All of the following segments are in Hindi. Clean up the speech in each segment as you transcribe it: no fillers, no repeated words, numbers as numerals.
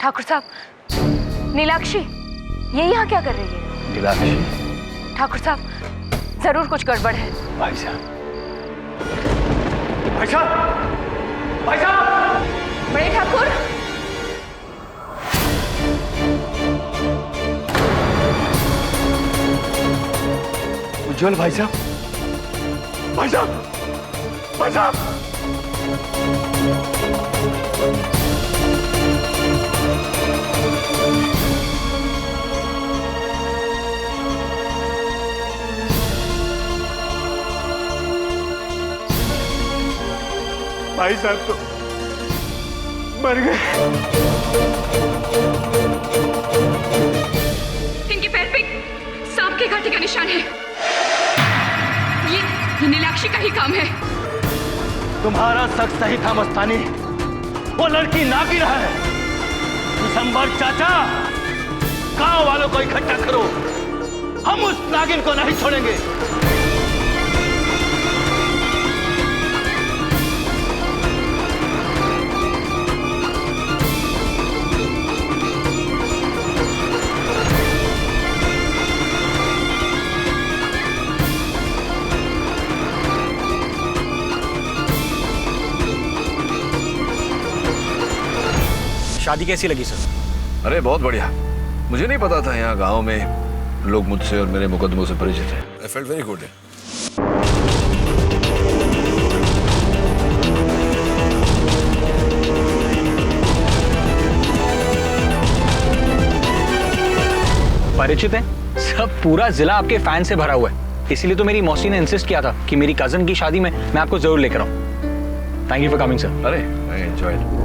ठाकुर साहब, नीलाक्षी ये यहाँ क्या कर रही है? नीलाक्षी? ठाकुर साहब जरूर कुछ गड़बड़ है। भाई साहब, भाई साहब, भाई साहब! बड़े ठाकुर, उज्जवल भाई साहब, भाई साहब, भाई साहब! भाई साहब तो मर गए। इनके पैर पे सांप के कांटे का निशान है। ये नीलाक्षी का ही काम है। तुम्हारा शक सही था मस्तानी, वो लड़की नागिन है। दिसंबर चाचा, गांव वालों को इकट्ठा करो, हम उस नागिन को नहीं छोड़ेंगे। शादी कैसी लगी सर? अरे बहुत बढ़िया। मुझे नहीं पता था यहाँ गांव में लोग मुझसे और मेरे मुकदमों से परिचित हैं। I felt very good. परिचित है? सब पूरा जिला आपके फैन से भरा हुआ है, इसीलिए तो मेरी मौसी ने इंसिस्ट किया था कि मेरी कजन की शादी में मैं आपको जरूर लेकर आऊं। Thank you for coming sir. अरे आई एंजॉयड।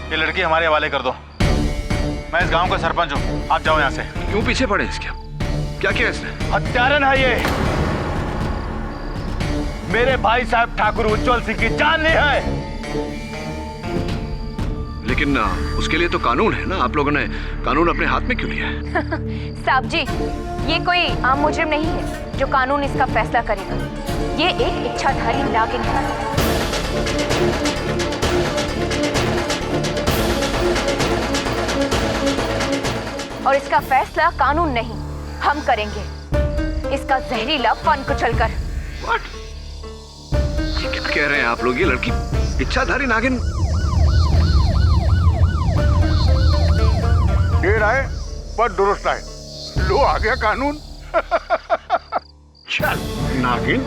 ये लड़की हमारे हवाले कर दो। मैं इस गांव का सरपंच हूँ, आप जाओ यहाँ से। क्यों पीछे पड़े इसके? क्या किया इसने? हत्यारन है ये। मेरे भाई साहब ठाकुर उज्जवल सिंह की जान ली है। लेकिन उसके लिए तो कानून है ना, आप लोगों ने कानून अपने हाथ में क्यों लिया है? साहब जी, ये कोई आम मुजरिम नहीं है जो कानून इसका फैसला करेगा। ये एक इच्छाधारी नागिन है। और इसका फैसला कानून नहीं, हम करेंगे। इसका जहरीला फन कुचलकर। What? ये क्या कह रहे हैं आप लोग? ये लड़की इच्छाधारी नागिन? देर आए पर दुरुस्त आए। लो आ गया कानून। चल नागिन।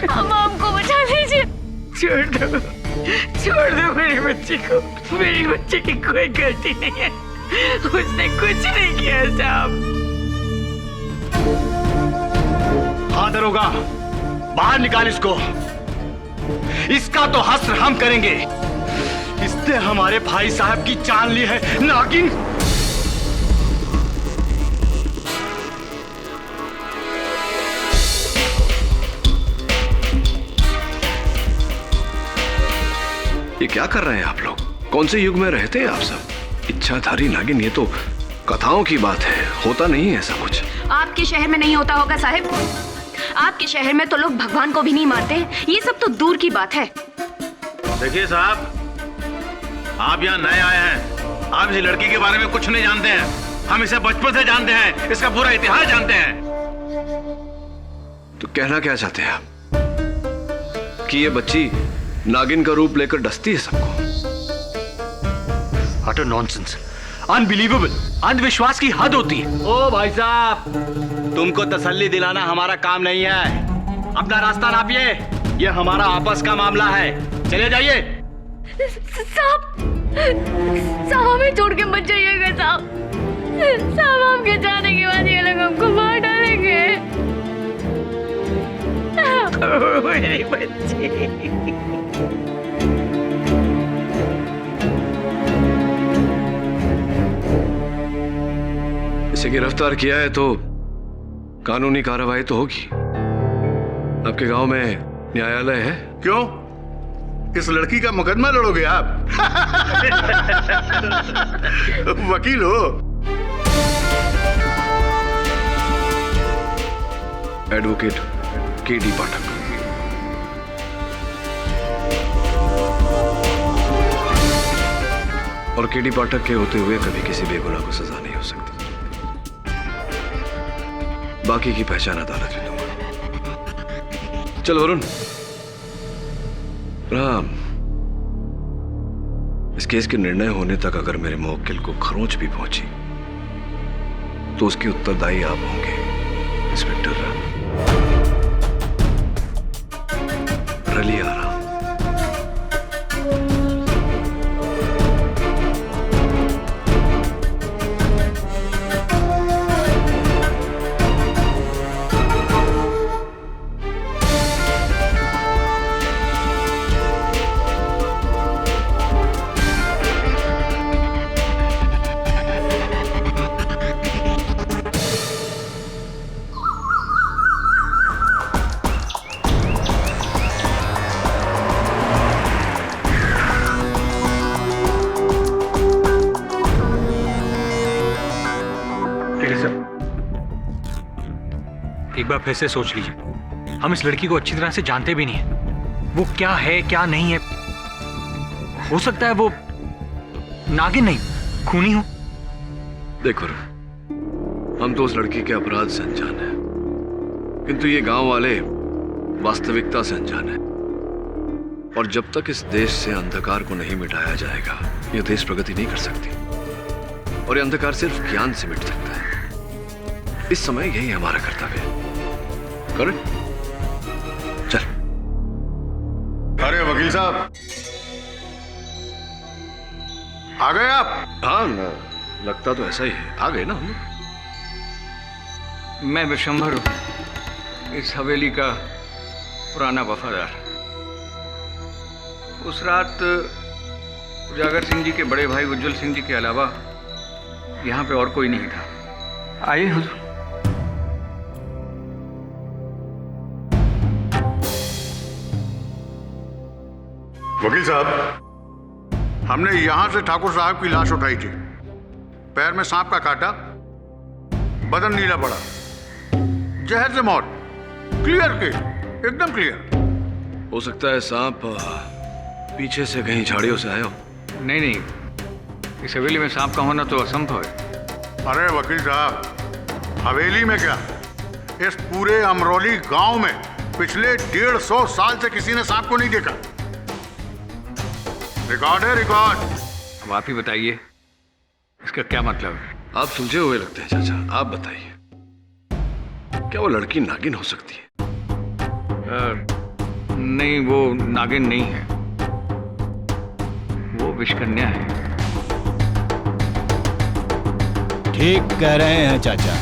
हम हमको बचा लीजिए। छोड़ दो मेरी बच्ची को। मेरी बच्ची की कोई गलती नहीं है, उसने कुछ नहीं किया साहब। हाँ दरोगा, बाहर निकाल इसको। इसका तो हश्र हम करेंगे। इसने हमारे भाई साहब की जान ली है, नागिन। ये क्या कर रहे हैं आप लोग? कौन से युग में रहते हैं आप सब? इच्छाधारी नागिन, ये तो कथाओं की बात है, होता नहीं है ऐसा कुछ। आपके शहर में नहीं होता होगा साहिब। आपके शहर में तो लोग भगवान को भी नहीं मानते। ये सब तो दूर की बात है। देखिए साहब, आप यहाँ नए आए हैं, आप इस लड़की के बारे में कुछ नहीं जानते हैं। हम इसे बचपन से जानते हैं, इसका पूरा इतिहास जानते हैं। तो कहना क्या चाहते हैं आप? कि ये बच्ची नागिन का रूप लेकर डसती है सबको। अटर नॉनसेंस, अनबिलीवेबल, अंधविश्वास की हद होती है। ओ भाई साहब, तुमको तसल्ली दिलाना हमारा काम नहीं है। अपना रास्ता नापिए, ये हमारा आपस का मामला है। चले जाइए। साहब, साहब हमें छोड़ के मत जाइएगा साहब। साहब आपके जाने के बाद ये लोग हमको मार डालेंगे। मेरी बच्ची। इसे गिरफ्तार किया है तो कानूनी कार्रवाई तो होगी। आपके गांव में न्यायालय है? क्यों? इस लड़की का मुकदमा लड़ोगे आप? वकील हो? एडवोकेट केडी पाठक। और केडी पाठक के होते हुए कभी किसी बेगुनाह को सजा नहीं हो सकती। बाकी की पहचान अदालत में दूंगा। चलो वरुण, राम, इस केस के निर्णय होने तक अगर मेरे मुवक्किल को खरोंच भी पहुंची तो उसके उत्तरदायी आप होंगे, इंस्पेक्टर राम। रलिया राम। एक बार फिर से सोच लीजिए, हम इस लड़की को अच्छी तरह से जानते भी नहीं है। वो क्या है क्या नहीं है, हो सकता है वो नागिन नहीं, खूनी हो। देखो, हम तो उस लड़की के अपराध से अनजान हैं, किंतु ये गांव वाले वास्तविकता से अनजान हैं। और जब तक इस देश से अंधकार को नहीं मिटाया जाएगा, यह देश प्रगति नहीं कर सकती। और ये अंधकार सिर्फ ज्ञान से मिट सकता है। इस समय यही हमारा कर्तव्य है। करें? चल। अरे वकील साहब, आ गए आप? हाँ, लगता तो ऐसा ही है। आ गए ना हम। मैं विशंभर हूं, इस हवेली का पुराना वफादार। उस रात उजागर सिंह जी के बड़े भाई उज्जवल सिंह जी के अलावा यहाँ पे और कोई नहीं था। आइए हुजूर। वकील साहब, हमने यहां से ठाकुर साहब की लाश उठाई थी। पैर में सांप का काटा, बदन नीला पड़ा, जहर से मौत। क्लियर केस, एकदम क्लियर। हो सकता है सांप पीछे से कहीं झाड़ियों से आया हो। नहीं नहीं, इस हवेली में सांप का होना तो असंभव है। अरे वकील साहब, हवेली में क्या, इस पूरे अमरौली गांव में पिछले 150 साल से किसी ने सांप को नहीं देखा। रिकॉर्ड है, रिकॉर्ड। अब आप ही बताइए, इसका क्या मतलब है? आप सुलझे हुए लगते हैं चाचा, आप बताइए, क्या वो लड़की नागिन हो सकती है? नहीं, वो नागिन नहीं है, वो विषकन्या है। ठीक कह रहे हैं चाचा।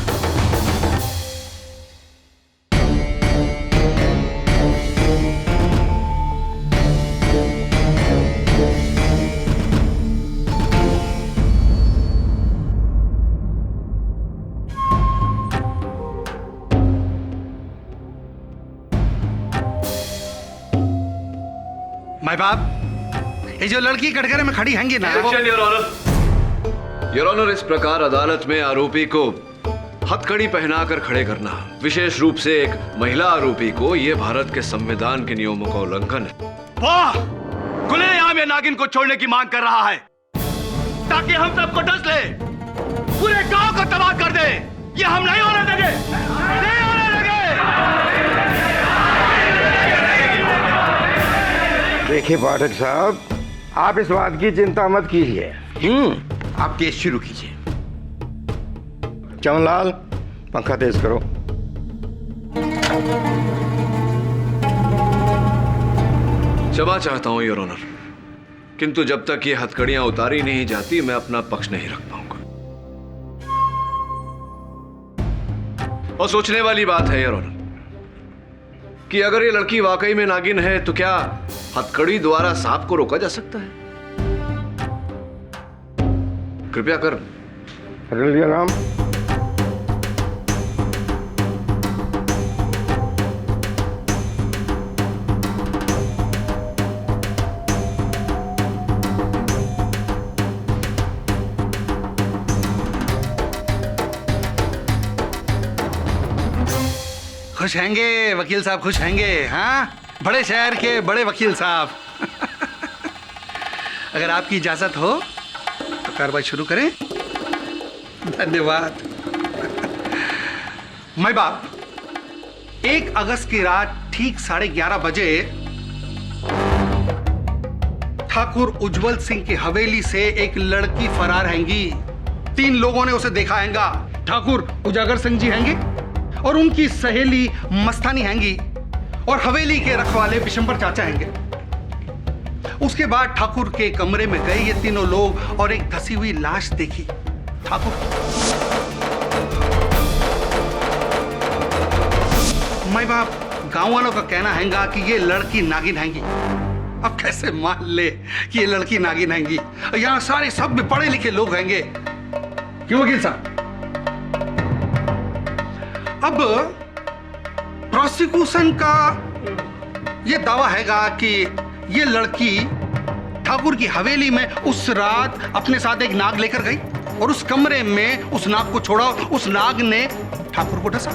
माय बाप, ये जो लड़की कटघरे में खड़ी हैंगी ना, योर ऑनर, इस प्रकार अदालत में आरोपी को हथकड़ी पहनाकर खड़े करना, विशेष रूप से एक महिला आरोपी को, यह भारत के संविधान के नियमों का उल्लंघन है। वाह! खुलेआम ये नागिन को छोड़ने की मांग कर रहा है ताकि हम सबको डस ले, पूरे गांव को तबाह कर दे। ये हम नहीं होने देंगे, नहीं होने देंगे। देखिए पाठक साहब, आप इस बात की चिंता मत कीजिए। आप केस शुरू कीजिए। चमनलाल, पंखा तेज करो। क्षमा चाहता हूं योर ऑनर, किंतु जब तक ये हथकड़ियां उतारी नहीं जाती मैं अपना पक्ष नहीं रख पाऊंगा। और सोचने वाली बात है योर ऑनर कि अगर ये लड़की वाकई में नागिन है तो क्या हथकड़ी द्वारा सांप को रोका जा सकता है? कृपया कर राम। खुश हैंगे वकील साहब, खुश हैंगे। हाँ, बड़े शहर के बड़े वकील साहब। अगर आपकी इजाजत हो तो कार्रवाई शुरू करें। धन्यवाद। मैं बाप 1 अगस्त की रात ठीक 11:30 बजे ठाकुर उज्जवल सिंह की हवेली से एक लड़की फरार हैंगी। 3 लोगों ने उसे देखा हैंगा। ठाकुर उजागर सिंह जी हैंगे और उनकी सहेली मस्तानी हैंगी और हवेली के रखवाले बिशंबर चाचा हैंगे। उसके बाद ठाकुर के कमरे में गए ये तीनों लोग और एक धसी हुई लाश देखी। ठाकुर, माई बाप गांव वालों का कहना हैगा कि ये लड़की नागिन हैंगी। अब कैसे मान ले कि ये लड़की नागिन हैंगी? यहां सारे सब भी पढ़े लिखे लोग हैंगे। क्यों वकील साहब? अब प्रोसिक्यूशन का यह दावा हैगा कि यह लड़की ठाकुर की हवेली में उस रात अपने साथ एक नाग लेकर गई और उस कमरे में उस नाग को छोड़ा। उस नाग ने ठाकुर को डसा।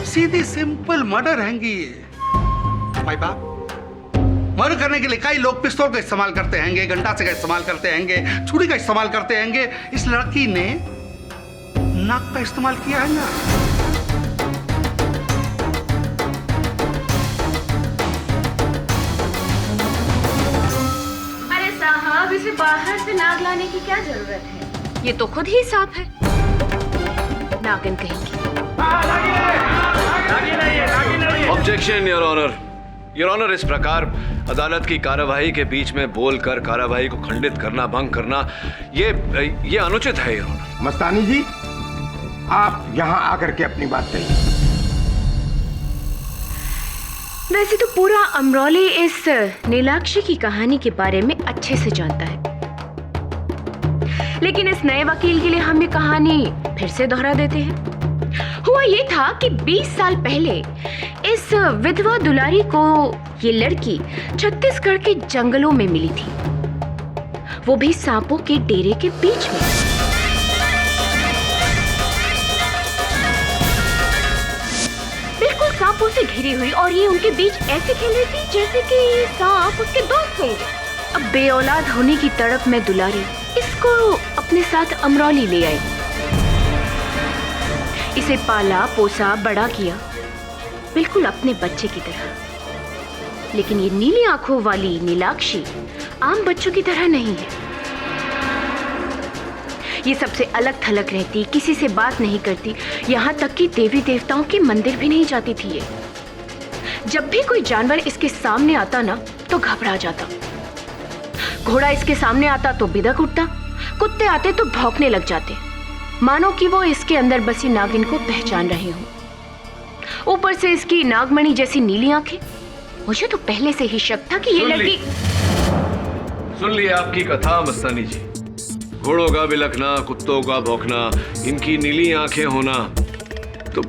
सीधी सिंपल मर्डर हैंगी। भाई बाप, मर्डर करने के लिए कई लोग पिस्तौल का इस्तेमाल करते हैंगे, गंडासे का इस्तेमाल करते हैंगे, छुरी का इस्तेमाल करते हैंगे। इस लड़की ने नाक का इस्तेमाल किया है ना। अरे साहब, इसे बाहर से नाग लाने की क्या जरूरत है? ये तो खुद ही सांप है। नागिन कहेंगी। Objection your honour. Your honour, इस प्रकार अदालत की कार्यवाही के बीच में बोलकर कार्यवाही को खंडित करना, भंग करना, ये अनुचित है योर ऑनर। मस्तानी जी, आप यहां आकर के अपनी बात कहिए। वैसे तो पूरा अमरौली इस नीलाक्षी की कहानी के बारे में अच्छे से जानता है, लेकिन इस नए वकील के लिए हम ये कहानी फिर से दोहरा देते हैं। हुआ ये था कि 20 साल पहले इस विधवा दुलारी को ये लड़की छत्तीसगढ़ के जंगलों में मिली थी, वो भी सांपों के डेरे के बीच में। बिल्कुल सांपों से घिरी हुई, और ये उनके बीच ऐसे खेल रही थी जैसे कि ये सांप उसके दोस्त होंगे। अब बेऔलाद होने की तड़प में दुलारी इसको अपने साथ अमरौली ले आई। इसे पाला पोसा बड़ा किया, बिल्कुल अपने बच्चे की तरह। लेकिन ये नीली आंखों वाली नीलाक्षी आम बच्चों की तरह नहीं है। ये सबसे अलग थलग रहती, किसी से बात नहीं करती, यहाँ तक कि देवी देवताओं के मंदिर भी नहीं जाती थी ये। जब भी कोई जानवर इसके सामने आता ना तो घबरा जाता। घोड़ा इसके सामने आता तो बिदक उठता, कुत्ते आते तो भौंकने लग जाते, मानो कि वो इसके अंदर बसी नागिन को पहचान रहे हों। ऊपर से इसकी नागमणि जैसी नीली आंखें। मुझे तो पहले से ही शक था कि ये लड़की। सुन लिया आपकी कथा मस्तानी जी। घोड़ों का बिलखना, कुत्तों का भौंकना, इनकी नीली आंखें होना, तो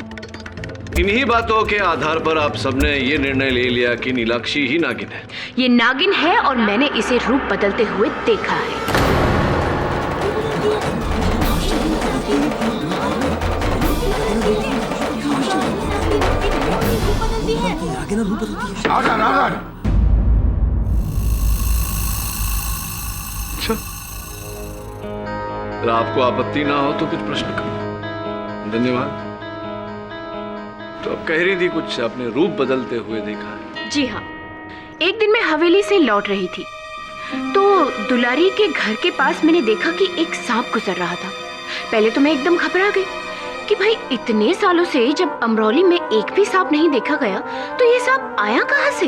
इन्हीं बातों के आधार पर आप सबने ये निर्णय ले लिया कि नीलाक्षी ही नागिन है। ये नागिन है और मैंने इसे रूप बदलते हुए देखा है। अच्छा, अगर आपको आपत्ति ना हो तो कुछ प्रश्न करो। धन्यवाद। तो अब कह रही थी कुछ आपने रूप बदलते हुए देखा है। जी हाँ, एक दिन मैं हवेली से लौट रही थी तो दुलारी के घर के पास मैंने देखा कि एक सांप गुजर रहा था। पहले तो मैं एकदम घबरा गई कि भाई इतने सालों से जब अमरौली में एक भी सांप नहीं देखा गया तो ये सांप आया कहाँ से।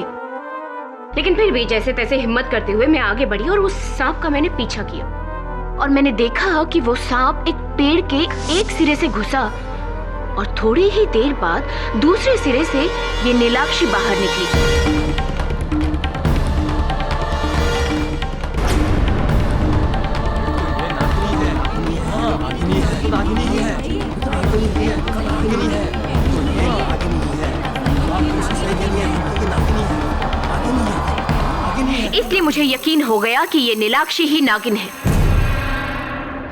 लेकिन फिर भी जैसे तैसे हिम्मत करते हुए मैं आगे बढ़ी और उस सांप का मैंने पीछा किया और मैंने देखा कि वो सांप एक पेड़ के एक सिरे से घुसा और थोड़ी ही देर बाद दूसरे सिरे से ये नीलाक्षी बाहर निकली। इसलिए मुझे यकीन हो गया कि ये नीलाक्षी ही नागिन है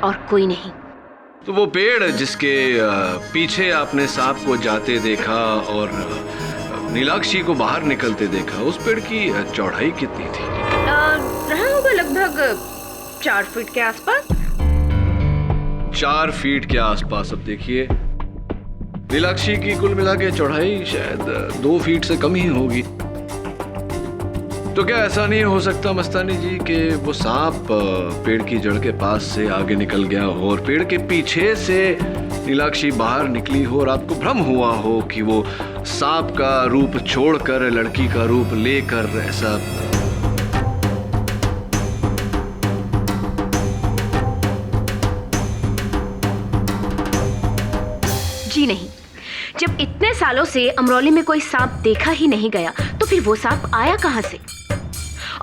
और कोई नहीं। तो वो पेड़ जिसके पीछे आपने सांप को जाते देखा और नीलाक्षी को बाहर निकलते देखा, उस पेड़ की चौड़ाई कितनी थी? रहा होगा लगभग 4 फीट के आसपास। 4 फीट के आसपास। अब देखिए, नीलाक्षी की कुल मिला के चौड़ाई शायद 2 फीट से कम ही होगी। तो क्या ऐसा नहीं हो सकता मस्तानी जी कि वो सांप पेड़ की जड़ के पास से आगे निकल गया हो और पेड़ के पीछे से नीलाक्षी बाहर निकली हो और आपको भ्रम हुआ हो कि वो सांप का रूप छोड़कर लड़की का रूप लेकर ऐसा? जी नहीं, जब इतने सालों से अमरौली में कोई सांप देखा ही नहीं गया तो फिर वो सांप आया कहां से।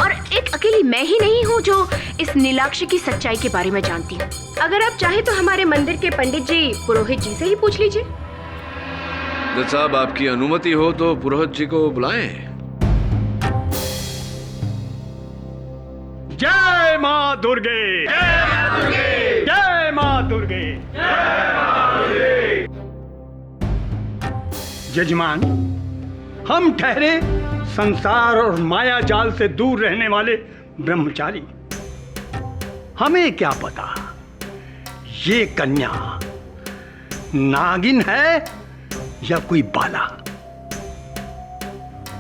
और एक अकेली मैं ही नहीं हूँ जो इस नीलाक्षी की सच्चाई के बारे में जानती हूँ। अगर आप चाहे तो हमारे मंदिर के पंडित जी पुरोहित जी से ही पूछ लीजिए। जज साहब, आपकी अनुमति हो तो पुरोहित जी को बुलाएं। जय मां दुर्गे, जय मां दुर्गे, जय मां दुर्गे, जय मां दुर्गे। जजमान, हम ठहरे संसार और माया जाल से दूर रहने वाले ब्रह्मचारी। हमें क्या पता ये कन्या नागिन है या कोई बाला,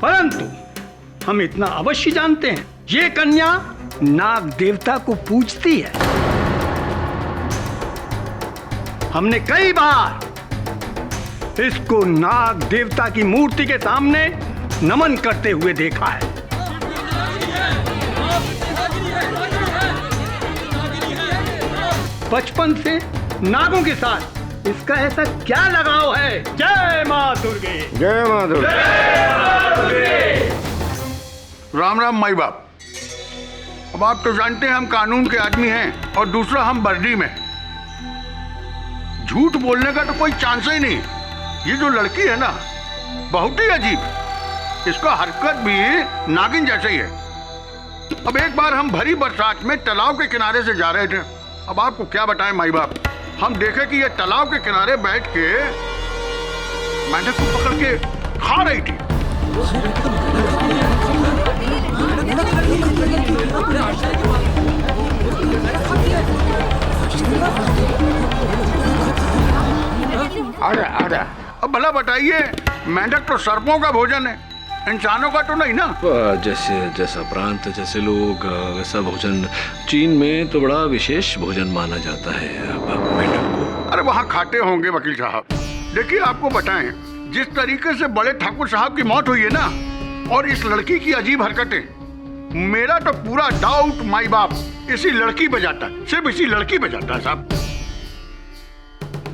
परंतु हम इतना अवश्य जानते हैं ये कन्या नाग देवता को पूजती है। हमने कई बार इसको नाग देवता की मूर्ति के सामने नमन करते हुए देखा है। बचपन से नागों के साथ इसका ऐसा क्या लगाव है? जय मां दुर्गे, जय मां दुर्गे, राम राम माई बाप। अब आप तो जानते हैं हम कानून के आदमी हैं और दूसरा हम वर्दी में। झूठ बोलने का तो कोई चांस ही नहीं। ये जो लड़की है ना, बहुत ही अजीब, इसका हरकत भी नागिन जैसे ही है। अब एक बार हम भरी बरसात में तालाब के किनारे से जा रहे थे। अब आपको क्या बताएं माई बाप, हम देखे कि ये तालाब के किनारे बैठ के मेंढक को पकड़ के खा रही थी। अब भला बताइए, मेंढक तो सर्पों का भोजन है, इंसानों का तो नहीं ना। जैसा प्रांत, जैसे लोग, वैसा भोजन। चीन में तो बड़ा विशेष भोजन माना जाता है मेंढक को। अरे वहाँ खाते होंगे वकील साहब। देखिए आपको बताएं, जिस तरीके से बड़े ठाकुर साहब की मौत हुई है ना, और इस लड़की की अजीब हरकतें, मेरा तो पूरा डाउट माई बाप इसी लड़की पे जाता है, सिर्फ इसी लड़की पे जाता है साहब।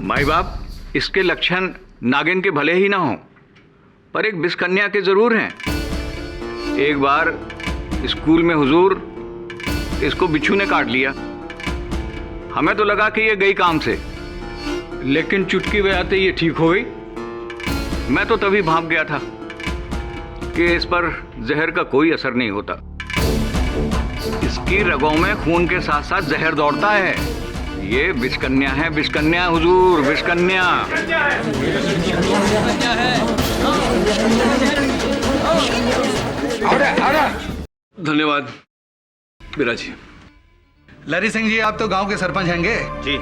माई बाप, इसके लक्षण नागिन के भले ही ना हो, पर एक बिस्कन्या के जरूर हैं। एक बार स्कूल में हुजूर इसको बिच्छू ने काट लिया। हमें तो लगा कि ये गई काम से, लेकिन चुटकी बजाते ये ठीक हो गई। मैं तो तभी भाग गया था कि इस पर जहर का कोई असर नहीं होता। इसकी रगों में खून के साथ साथ जहर दौड़ता है। ये बिस्कन्या है, बिस्कन्या हुजूर, बिस्कन्या। धन्यवाद बिरा जी। लरी सिंह जी, आप तो गांव के सरपंच हैंगे जी।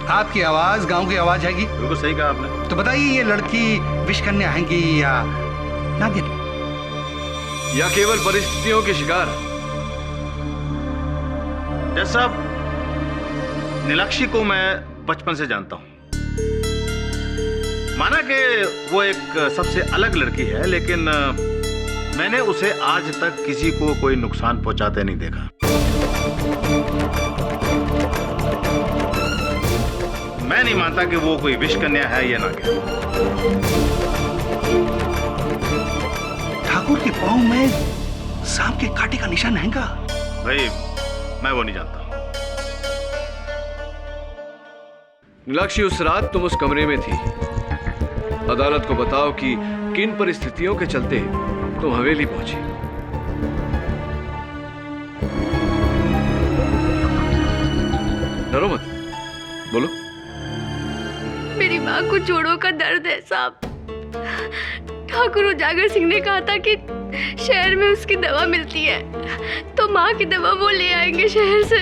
आपकी आवाज गांव की आवाज हैगी। बिल्कुल सही कहा आपने। तो बताइए, ये लड़की विष कन्या हैगी या नागिन, या केवल परिस्थितियों के शिकार? जज साहब, नीलाक्षी को मैं बचपन से जानता हूं। माना कि वो एक सबसे अलग लड़की है, लेकिन मैंने उसे आज तक किसी को कोई नुकसान पहुंचाते नहीं देखा। मैं नहीं मानता कि वो कोई विष कन्या है या नागिन। ठाकुर के पांव में सांप के कांटे का निशान हैगा। भाई, मैं वो नहीं जानता। नीलाक्षी, उस रात तुम उस कमरे में थी। अदालत को बताओ कि किन परिस्थितियों के चलते तुम हवेली पहुंची। डरो मत, बोलो। मेरी माँ को जोड़ों का दर्द है साहब। ठाकुर उजागर सिंह ने कहा था कि शहर में उसकी दवा मिलती है, तो माँ की दवा वो ले आएंगे शहर से।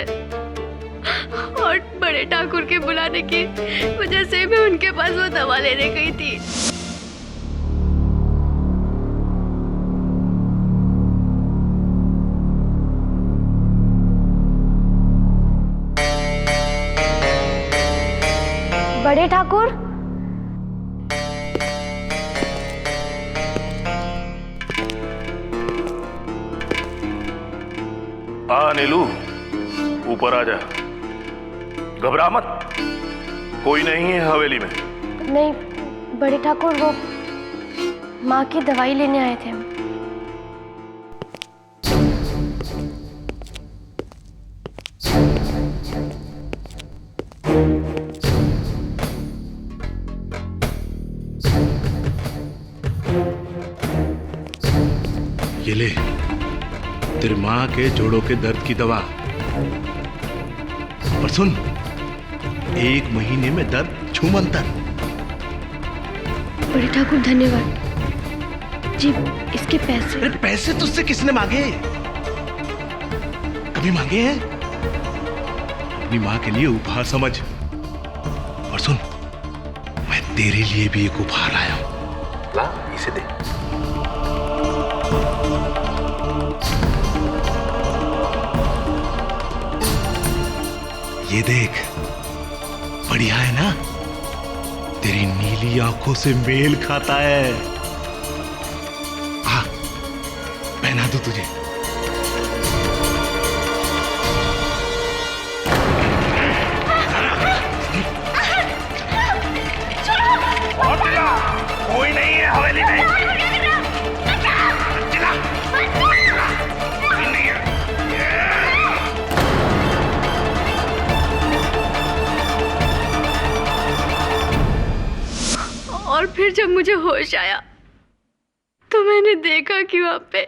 और बड़े ठाकुर के बुलाने की वजह से मैं उनके पास वो दवा लेने गई थी। बड़े ठाकुर, नीलू, ऊपर आ जा। घबरा मत, कोई नहीं है हवेली में। नहीं बड़े ठाकुर, वो माँ की दवाई लेने आए थे हम। ये ले तेरी माँ के जोड़ों के दर्द की दवा। और सुन, 1 महीने में दर्द छूमंतर। बड़े ठाकुर धन्यवाद जी। इसके पैसे? अरे पैसे तुझसे किसने मांगे? कभी मांगे हैं? अपनी माँ के लिए उपहार समझ। और सुन, मैं तेरे लिए भी एक उपहार लाया हूं। ला, इसे दे। ये देख, बढ़िया है ना? तेरी नीली आंखों से मेल खाता है। आ, पहना दूं तुझे। कोई नहीं है हवेली में। और फिर जब मुझे होश आया तो मैंने देखा कि वहां पे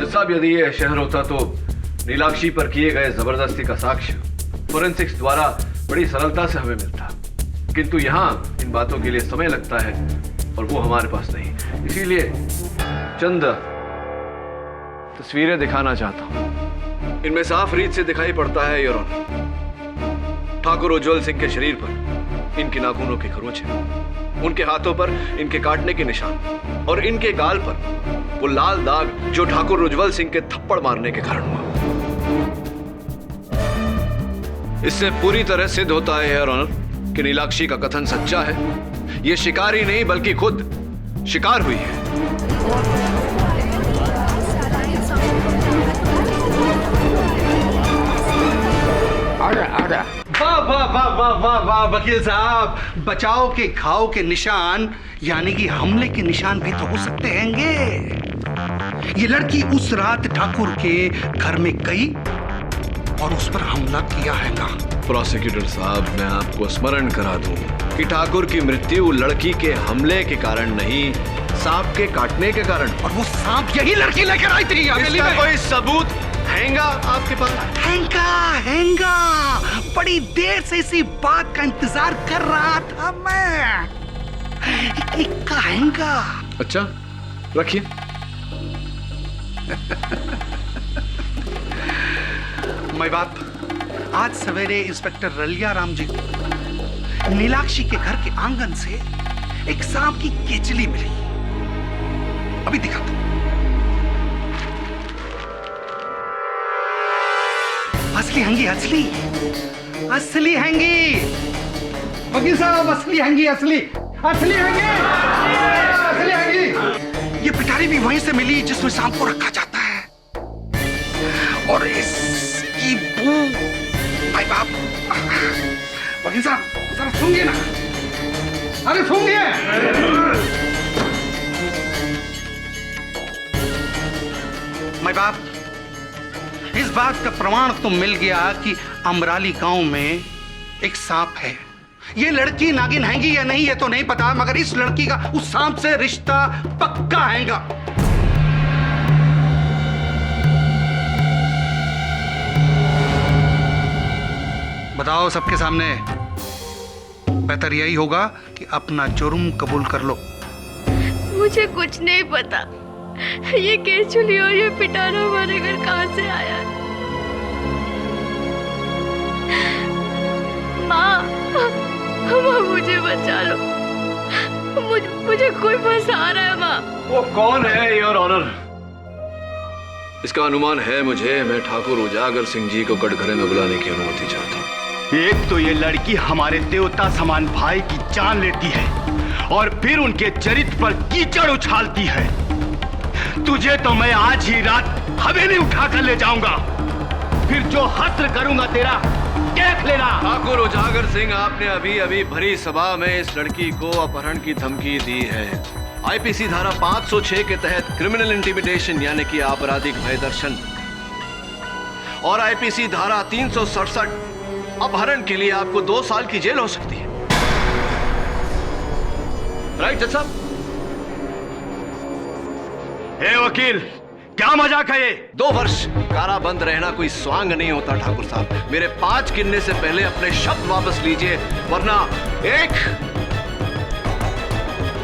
साहब, यदि यह शहर होता तो नीलाक्षी पर किए गए जबरदस्ती का साक्ष्य फोरेंसिक्स द्वारा बड़ी सरलता से हमें मिलता, किंतु यहाँ इन बातों के लिए समय लगता है और वो हमारे पास नहीं। इसीलिए चंद तस्वीरें दिखाना चाहता हूं। इनमें साफ रीत से दिखाई पड़ता है योर ऑनर, ठाकुर उज्जवल सिंह के शरीर पर इनके नाखूनों की खरोंच है, उनके हाथों पर इनके काटने के निशान और इनके गाल पर वो लाल दाग जो ठाकुर उज्जवल सिंह के थप्पड़ मारने के कारण हुआ। इससे पूरी तरह सिद्ध होता है योर ऑनर कि नीलाक्षी का कथन सच्चा है। ये शिकार ही नहीं बल्कि खुद शिकार हुई है। वाह वाह वाह वाह वाह वाह वकील साहब, बचाव के घाव के निशान यानी कि हमले के निशान भी तो हो सकते हैंगे। ये लड़की उस रात ठाकुर के घर में गई और उस पर हमला किया है ना। प्रोसिक्यूटर साहब, मैं आपको स्मरण करा दूं कि ठाकुर की मृत्यु लड़की के हमले के कारण नहीं, सांप के काटने के कारण। और वो सांप यही लड़की लेकर आई थी हवेली में। कोई सबूत हैगा आपके पास? हैंगा बड़ी देर से इसी बात का इंतजार कर रहा था मैं। इक्का हैंगा। अच्छा रखिए। मैं बाप, आज सवेरे इंस्पेक्टर रलिया राम जी नीलाक्षी के घर के आंगन से एक सांप की केचली मिली। अभी दिखाता हूं। असली हैंगी, असली असली हैंगी। वकील साहब, असली हैंगी, असली असली हैंगी, असली हैंगी। ये पिटारी भी वहीं से मिली जिसमें सांप को रखा जाता है। और इसकी बू, भाई बाप, वकील साहब जरा सुनिए ना, अरे सुनिए। भाई बाप, इस बात का प्रमाण तो मिल गया कि अमराली गांव में एक सांप है। ये लड़की नागिन हैंगी या नहीं ये तो नहीं पता, मगर इस लड़की का उस सांप से रिश्ता पक्का हैगा। बताओ सबके सामने, बेहतर यही होगा कि अपना जुर्म कबूल कर लो। मुझे कुछ नहीं पता, ये केचुली और ये पिटारा हमारे घर कहां से आया। माँ, माँ मुझे बचा लो, मुझे कोई फंसा रहा है। माँ, वो कौन है योर ऑनर? इसका अनुमान है मुझे। मैं ठाकुर उजागर सिंह जी को कटघरे में बुलाने की अनुमति चाहता हूँ। एक तो ये लड़की हमारे देवता समान भाई की जान लेती है और फिर उनके चरित्र पर कीचड़ उछालती है। तुझे तो मैं आज ही रात हवेली उठाकर ले जाऊंगा, फिर जो हस्र करूंगा तेरा देख लेना। ठाकुर उजागर सिंह, आपने अभी अभी भरी सभा में इस लड़की को अपहरण की धमकी दी है। आईपीसी धारा 506 के तहत क्रिमिनल इंटिमिडेशन यानी कि आपराधिक भयदर्शन, और आईपीसी धारा 367 अपहरण के लिए आपको 2 साल की जेल हो सकती है। राइट जज साहब? हे वकील, क्या मजाक है ये? 2 वर्ष काराबंद रहना कोई स्वांग नहीं होता ठाकुर साहब। मेरे 5 गिनने से पहले अपने शब्द वापस लीजिए, वरना 1।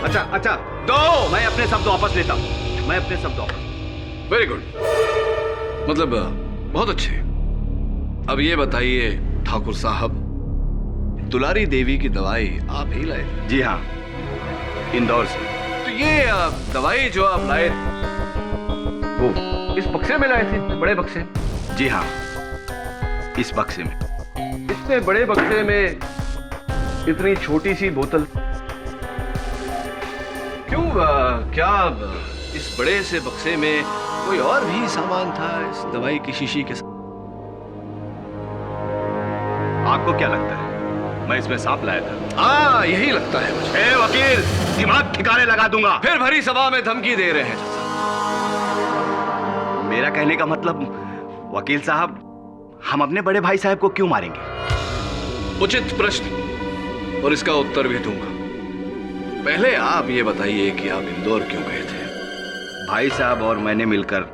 अच्छा 2। मैं अपने शब्द वापस लेता हूं, मैं अपने शब्द वापस। वेरी गुड, मतलब बहुत अच्छे। अब ये बताइए ठाकुर साहब, दुलारी देवी की दवाई आप ही लाए थे? जी हाँ, इंदौर से। तो ये दवाई जो आप लाए वो इस बक्से में लाए थे? बड़े बक्से? जी हाँ, इस बक्से में। इतने बड़े बक्से में इतनी छोटी सी बोतल क्यों? क्या इस बड़े से बक्से में कोई और भी सामान था इस दवाई की शीशी के साथ? आपको क्या लगता है मैं इसमें सांप लाया था? हाँ, यही लगता है मुझे। वकील, दिमाग ठिकाने लगा दूंगा। फिर भरी सभा में धमकी दे रहे हैं। मेरा कहने का मतलब, वकील साहब, हम अपने बड़े भाई साहब को क्यों मारेंगे? उचित प्रश्न, और इसका उत्तर भी दूंगा। पहले आप ये बताइए कि आप इंदौर क्यों गए थे? भाई साहब और मैंने मिलकर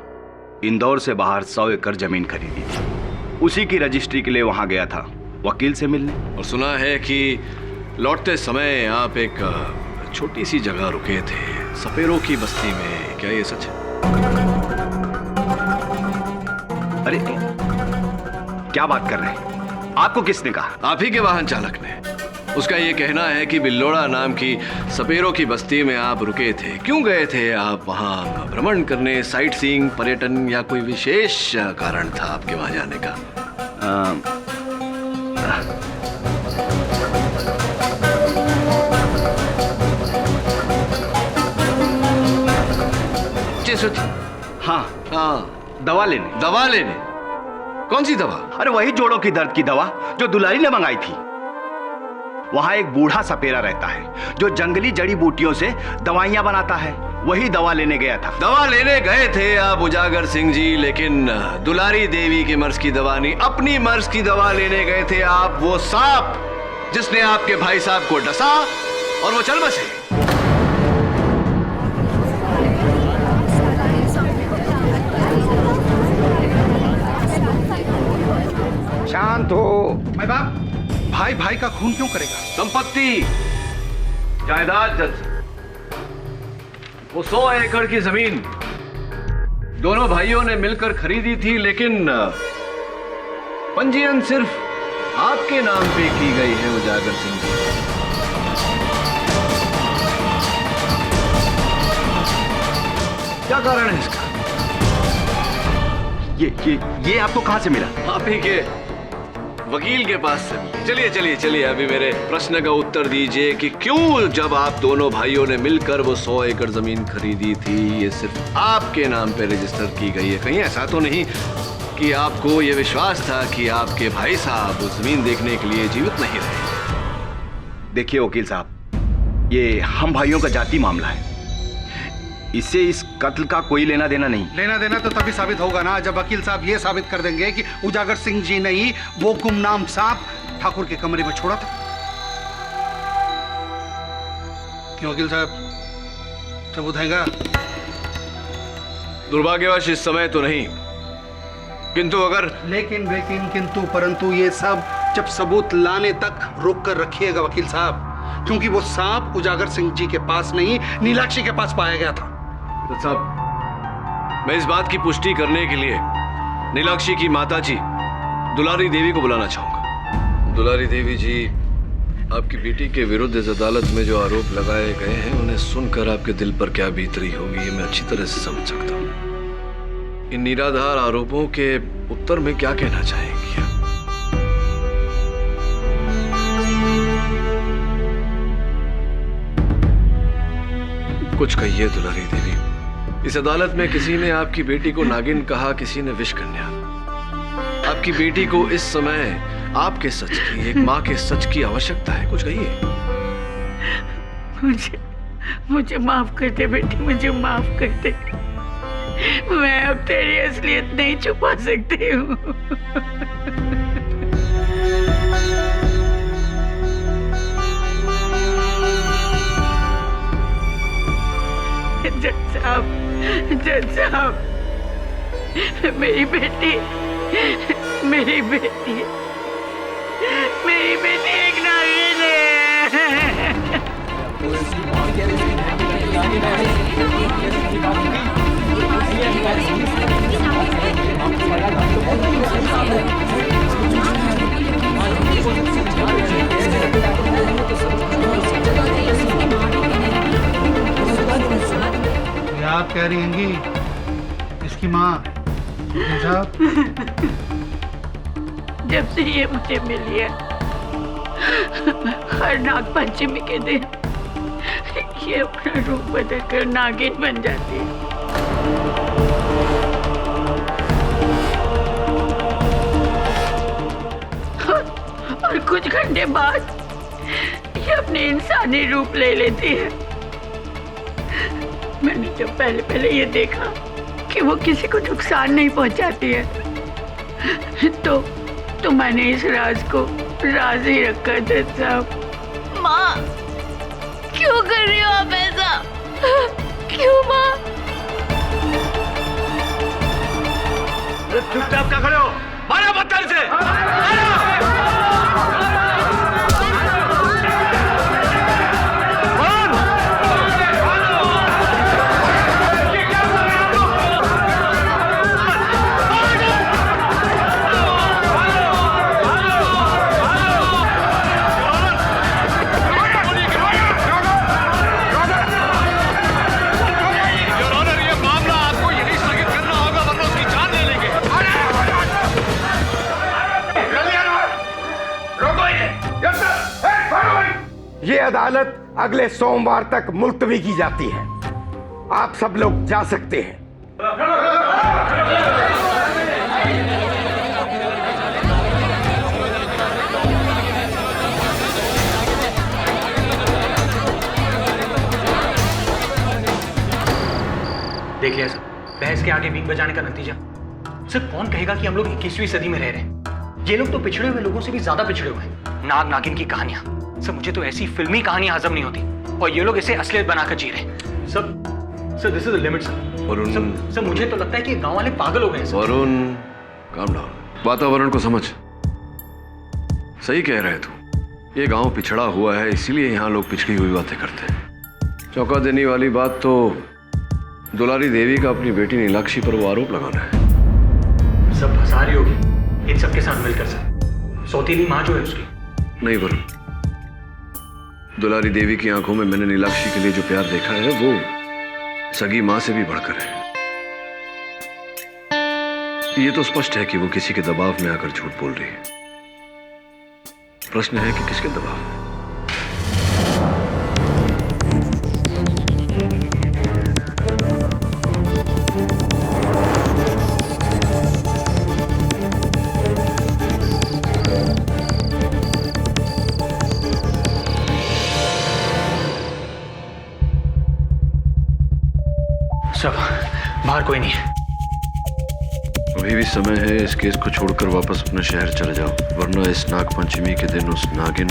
इंदौर से बाहर 100 एकड़ जमीन खरीदी थी। उसी की रजिस्ट्री के लिए वहां गया था, वकील से मिलने। और सुना है कि लौटते समय आप एक छोटी सी जगह रुके थे, सपेरों की बस्ती में। क्या ये सच है? अरे क्या बात कर रहे हैं? आपको किसने कहा? आप ही के वाहन चालक ने। उसका ये कहना है कि बिल्लोड़ा नाम की सपेरों की बस्ती में आप रुके थे। क्यों गए थे आप वहां? भ्रमण करने, साइट सीइंग, पर्यटन, या कोई विशेष कारण था आपके वहां जाने का? हाँ, दवा लेने। दवा लेने? कौन सी दवा? अरे वही जोड़ों की दर्द की दवा जो दुलारी ने मंगाई थी। वहां एक बूढ़ा सपेरा रहता है जो जंगली जड़ी बूटियों से दवाइयां बनाता है। वही दवा लेने गया था। दवा लेने गए थे आप उजागर सिंह जी, लेकिन दुलारी देवी के मर्ज की दवा नहीं, अपनी मर्ज की दवा लेने गए थे आप। वो सांप जिसने आपके भाई साहब को डसा और वो चल बसे। शांत हो। मैं बाप, भाई भाई का खून क्यों करेगा? संपत्ति, जायदाद जज, वो 100 एकड़ की जमीन दोनों भाइयों ने मिलकर खरीदी थी, लेकिन पंजीयन सिर्फ आपके नाम पे की गई है उजागर सिंह जी। क्या कारण है इसका? ये आपको कहां से मिला? आप ही के वकील के पास से। चलिए चलिए चलिए, अभी मेरे प्रश्न का उत्तर दीजिए कि क्यों जब आप दोनों भाइयों ने मिलकर वो 100 एकड़ जमीन खरीदी थी, ये सिर्फ आपके नाम पे रजिस्टर की गई है? कहीं ऐसा तो नहीं कि आपको ये विश्वास था कि आपके भाई साहब उस जमीन देखने के लिए जीवित नहीं रहे? देखिए वकील साहब, ये हम भाइयों का जाति मामला है, इससे इस कत्ल का कोई लेना देना नहीं। लेना देना तो तभी साबित होगा ना जब वकील साहब ये साबित कर देंगे कि उजागर सिंह जी ने ही वो गुमनाम सांप ठाकुर के कमरे में छोड़ा था। क्यों वकील साहब, सबूत हैगा? दुर्भाग्यवश इस समय तो नहीं, किंतु अगर लेकिन किंतु परंतु ये सब जब सबूत लाने तक रोक कर रखिएगा वकील साहब, क्योंकि वो सांप उजागर सिंह जी के पास नहीं, नीलाक्षी के पास पाया गया था। साहब, मैं इस बात की पुष्टि करने के लिए नीलाक्षी की माताजी दुलारी देवी को बुलाना चाहूंगा। दुलारी देवी जी, आपकी बेटी के विरुद्ध इस अदालत में जो आरोप लगाए गए हैं, उन्हें सुनकर आपके दिल पर क्या बीत रही होगी, ये मैं अच्छी तरह से समझ सकता हूँ। इन निराधार आरोपों के उत्तर में क्या कहना चाहेंगी आप? कुछ कहिए दुलारी देवी। इस अदालत में किसी ने आपकी बेटी को नागिन कहा, किसी ने विष कन्या। आपकी बेटी को इस समय आपके सच की, एक माँ के सच की आवश्यकता है। कुछ कहिए। मुझे माफ कर दे बेटी, मुझे माफ कर दे। मैं अब तेरी असलियत नहीं छुपा सकती हूँ। जज साहब, मेरी बेटी एक नागिन है। आप कह रही होंगी इसकी माँ साहब? जब से ये मुझे मिली है, हर नाग पंचमी के दिन ये अपना रूप बदल कर नागिन बन जाती है। और कुछ घंटे बाद ये अपने इंसानी रूप ले लेती है। मैंने जब पहले ये देखा कि वो किसी को नुकसान नहीं पहुंचाती है, तो मैंने इस राज को राज ही रखा जज साहब। माँ, क्यों कर रही हो आप ऐसा? क्यों माँ? चुपचाप क्या खड़े हो? मारो पत्थर से! ये अदालत अगले सोमवार तक मुलतवी की जाती है। आप सब लोग जा सकते हैं। देख लिया सर, बहस के आगे बीन बजाने का नतीजा। सर, कौन कहेगा कि हम लोग 21वीं सदी में रह रहे हैं? ये लोग तो पिछड़े हुए लोगों से भी ज्यादा पिछड़े हुए हैं। नाग नागिन की कहानियां, सर मुझे तो ऐसी फिल्मी कहानियां हजम नहीं होती, और ये लोग इसे असलियत बनाकर जी रहे हैं। Sir this is the limit sir. Varun, sir मुझे तो लगता है कि गांव वाले पागल हो गए हैं। Varun, calm down. वातावरण को समझ। सही कह रहे तू। ये गांव पिछड़ा हुआ है, इसीलिए यहाँ लोग पिछड़ी हुई बातें करते हैं। चौंका देने वाली बात तो दुलारी देवी का अपनी बेटी नीलाक्षी पर वो आरोप लगाना है। सब फंसारी होगी इन सबके साथ मिलकर सर। सौतीली माँ जो है उसकी। नहीं वरुण, दुलारी देवी की आंखों में मैंने नीलाक्षी के लिए जो प्यार देखा है वो सगी मां से भी बढ़कर है। ये तो स्पष्ट है कि वो किसी के दबाव में आकर झूठ बोल रही है। प्रश्न है कि किसके दबाव में? सब बाहर कोई नहीं है। अभी भी समय है, इस केस को छोड़कर वापस अपने शहर चले जाओ, वरना इस नाग पंचमी के दिन उस नागिन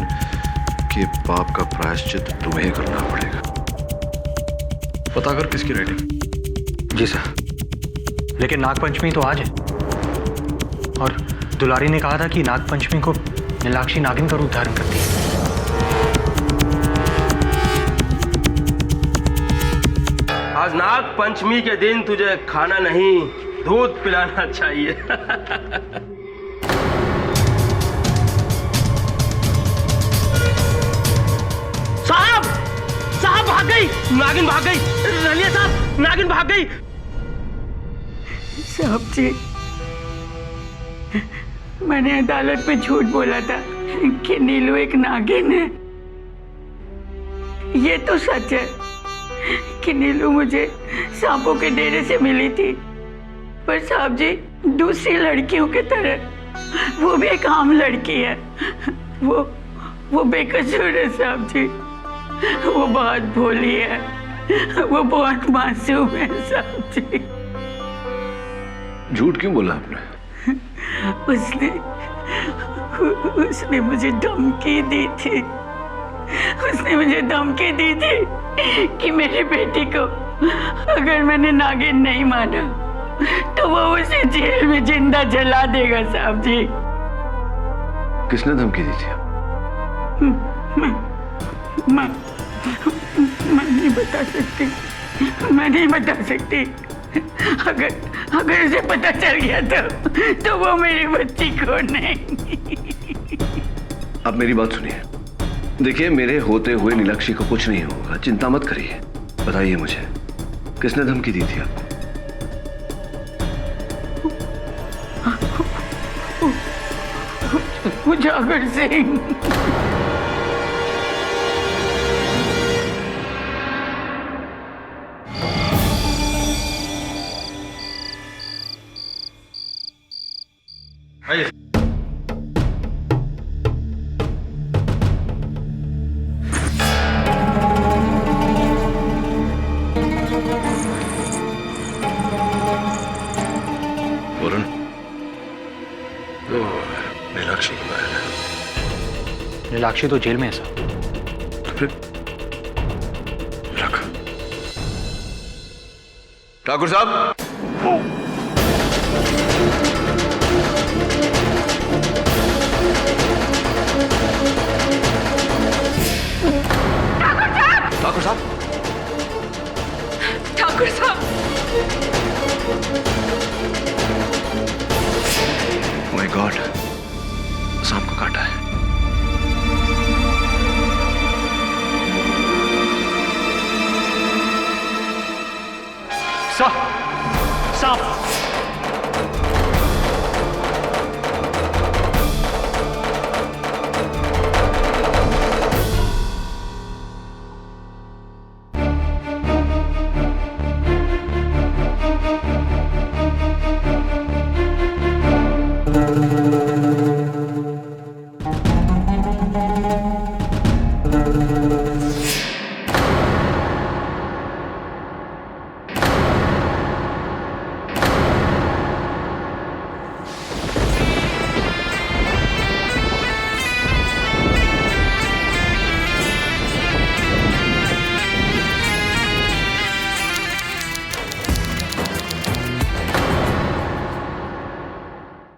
के पाप का प्रायश्चित तुम्हें करना पड़ेगा। पता कर किसकी रेटिंग। जी सर, लेकिन नागपंचमी तो आज है और दुलारी ने कहा था कि नागपंचमी को नीलाक्षी नागिन का रूप धारण करती है। आज नाग पंचमी के दिन तुझे खाना नहीं दूध पिलाना चाहिए। साहब साहब भाग गई, नागिन भाग गई। रलिया साहब, नागिन भाग गई। साहब जी, मैंने अदालत में झूठ बोला था कि नीलू एक नागिन है। ये तो सच है कि नीलू मुझे सांपों के डेरे से मिली थी, पर साहब जी दूसरी लड़कियों की तरह वो भी एक आम लड़की है। वो बेकसूर है साहब जी। वो बहुत भोली है, वो बहुत मासूम है साहब जी। झूठ क्यों बोला आपने? उसने मुझे धमकी दी थी। उसने मुझे धमकी दी थी कि मेरी बेटी को अगर मैंने नागिन नहीं माना तो वो उसे जेल में जिंदा जला देगा साहब जी। किसने धमकी दी थी? मैं नहीं बता सकती। मैं नहीं बता सकती। अगर उसे पता चल गया तो वो मेरी बच्ची को नहीं। आप मेरी बात सुनिए। देखिए, मेरे होते हुए नीलाक्षी को कुछ नहीं होगा, चिंता मत करिए। बताइए मुझे, किसने धमकी दी थी आपको? उजागर सिंह। वरुण, नीलाक्षी की महल है। नीलाक्षी तो जेल में है सर। तो फिर रख। ठाकुर साहब, ठाकुर साहब, ठाकुर साहब, माय गॉड, सांप को काटा है। सांप।